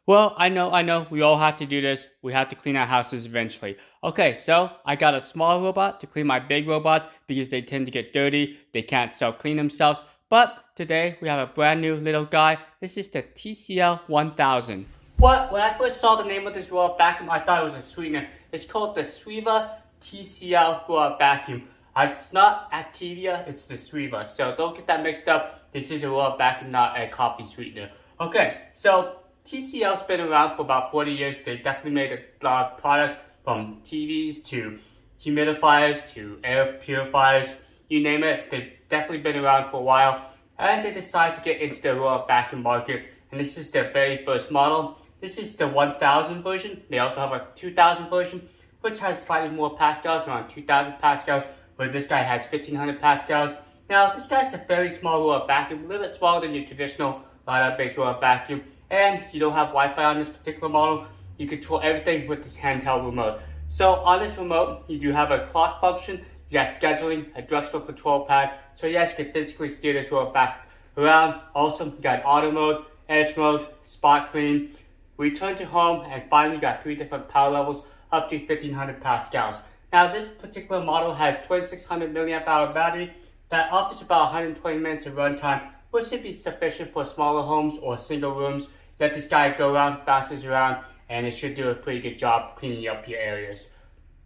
Well, I know, we all have to do this. We have to clean our houses eventually. Okay, so I got a small robot to clean my big robots because they tend to get dirty. They can't self-clean themselves. But today we have a brand new little guy. This is the TCL 1000. When I first saw the name of this robot vacuum, I thought it was a sweetener. It's called the Sweeva TCL Robot Vacuum. It's not Activia, it's the Sweeva. So don't get that mixed up. This is a robot vacuum, not a coffee sweetener. Okay, so TCL's been around for about 40 years. They definitely made a lot of products from TVs to humidifiers to air purifiers, you name it. They've definitely been around for a while. And they decided to get into the robot vacuum market. And this is their very first model. This is the 1000 version. They also have a 2000 version, which has slightly more pascals, around 2000 pascals, where this guy has 1500 pascals. Now, this guy's a very small robot vacuum, a little bit smaller than your traditional LiDAR-based robot vacuum. And you don't have Wi-Fi on this particular model. You control everything with this handheld remote. So on this remote, you do have a clock function, you got scheduling, a directional control pad. So yes, you can physically steer this robot back around. Also, you got auto mode, edge mode, spot clean, return to home, and finally you got 3 different power levels up to 1500 pascals. Now this particular model has 2600 milliamp hour battery that offers about 120 minutes of runtime, which should be sufficient for smaller homes or single rooms. Let this guy go around, bounces around, and it should do a pretty good job cleaning up your areas.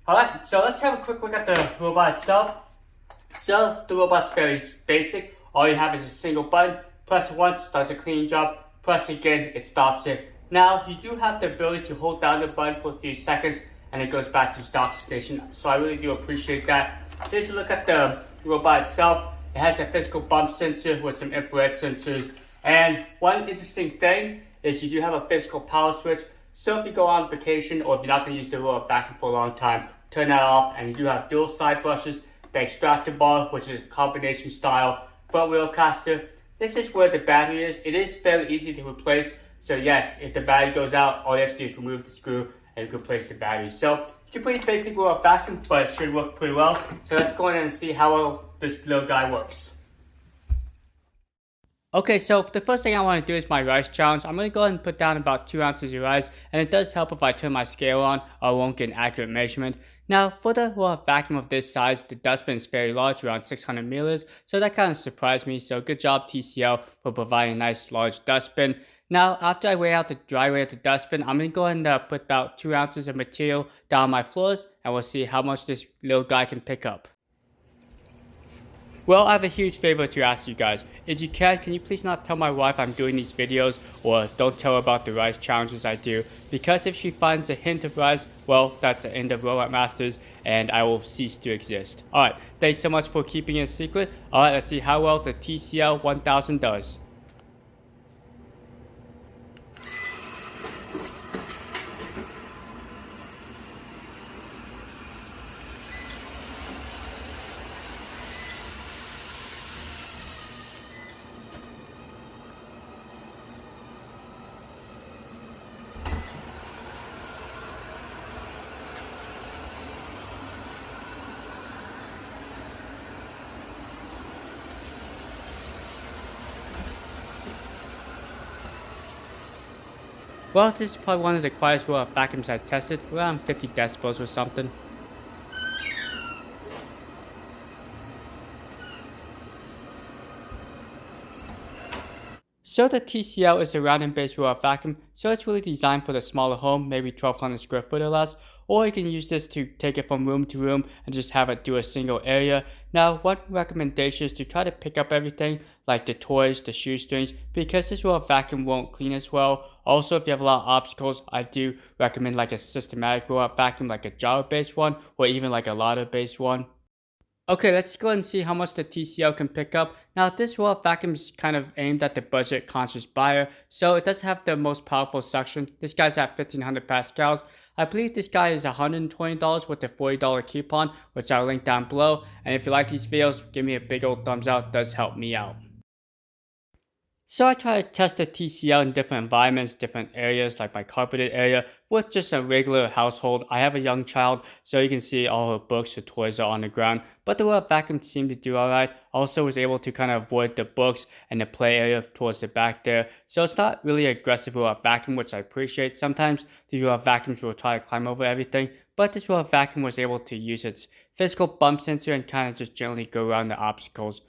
Alright, so let's have a quick look at the robot itself. So the robot's very basic. All you have is a single button. Press it once, starts a cleaning job. Press it again, it stops it. Now you do have the ability to hold down the button for a few seconds and it goes back to stop station. So I really do appreciate that. Here's a look at the robot itself. It has a physical bump sensor with some infrared sensors. And one interesting thing is you do have a physical power switch. So if you go on vacation or if you're not going to use the robot vacuum for a long time, turn that off. And you do have dual side brushes, the extractor bar, which is a combination style front wheel caster. This is where the battery is. It is fairly easy to replace. So yes, if the battery goes out, all you have to do is remove the screw and you can replace the battery. So it's a pretty basic robot vacuum, but it should work pretty well. So let's go in and see how well this little guy works. Okay, so the first thing I want to do is my rice challenge. I'm going to go ahead and put down about 2 ounces of rice, and it does help if I turn my scale on or I won't get an accurate measurement. Now, for the robot vacuum of this size, the dustbin is very large, around 600 milliliters, so that kind of surprised me. So good job TCL for providing a nice large dustbin. Now, after I weigh out the dry weight of the dustbin, I'm going to go ahead and put about 2 ounces of material down my floors, and we'll see how much this little guy can pick up. Well, I have a huge favor to ask you guys. If you can you please not tell my wife I'm doing these videos, or don't tell her about the rice challenges I do, because if she finds a hint of rice, well, that's the end of Robot Masters, and I will cease to exist. Alright, thanks so much for keeping it a secret. Alright, let's see how well the TCL 1000 does. Well, this is probably one of the quietest robot vacuums I've tested, around 50 decibels or something. So the TCL is a round based robot vacuum, so it's really designed for the smaller home, maybe 1200 square foot or less, or you can use this to take it from room to room and just have it do a single area. Now, one recommendation is to try to pick up everything, like the toys, the shoestrings, because this robot vacuum won't clean as well. Also, if you have a lot of obstacles, I do recommend like a systematic robot vacuum, like a Java based one, or even like a LiDAR based one. Okay, let's go ahead and see how much the TCL can pick up. Now, this robot vacuum is kind of aimed at the budget-conscious buyer, so it doesn't have the most powerful suction. This guy's at 1500 pascals. I believe this guy is $120 with a $40 coupon, which I'll link down below. And if you like these videos, give me a big old thumbs up. It does help me out. So I try to test the TCL in different environments, different areas, like my carpeted area, with just a regular household. I have a young child, so you can see all her books, her toys are on the ground. But the robot vacuum seemed to do alright. Also was able to kind of avoid the books and the play area towards the back there. So it's not really aggressive robot vacuum, which I appreciate. Sometimes these robot vacuums will try to climb over everything, but this robot vacuum was able to use its physical bump sensor and kind of just gently go around the obstacles.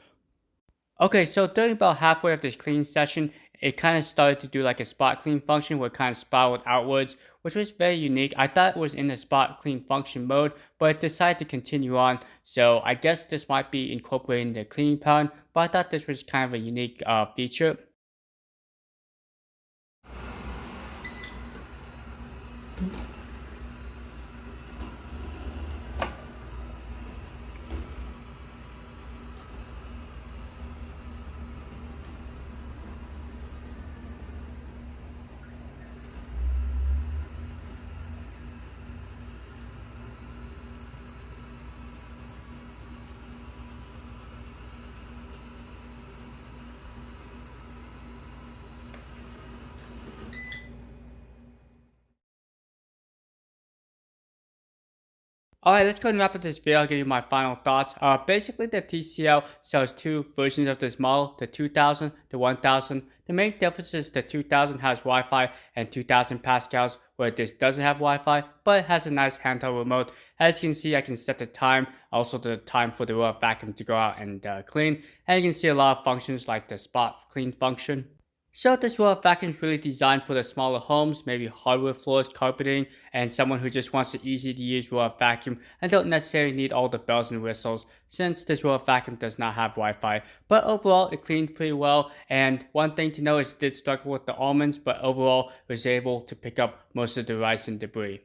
Okay, so during about halfway of this cleaning session, it kind of started to do like a spot clean function where it kind of spiraled outwards, which was very unique. I thought it was in the spot clean function mode, but it decided to continue on. So I guess this might be incorporating the cleaning pattern, but I thought this was kind of a unique feature. Alright, let's go and wrap up this video. I'll give you my final thoughts. Basically, the TCL sells two versions of this model, the 2000, the 1000. The main difference is the 2000 has Wi-Fi and 2000 pascals, where this doesn't have Wi-Fi, but it has a nice handheld remote. As you can see, I can set the time, also the time for the robot vacuum to go out and clean. And you can see a lot of functions like the spot clean function. So this robot vacuum is really designed for the smaller homes, maybe hardwood floors, carpeting, and someone who just wants an easy to use robot vacuum and don't necessarily need all the bells and whistles, since this robot vacuum does not have Wi-Fi. But overall, it cleans pretty well, and one thing to know is it did struggle with the almonds, but overall was able to pick up most of the rice and debris.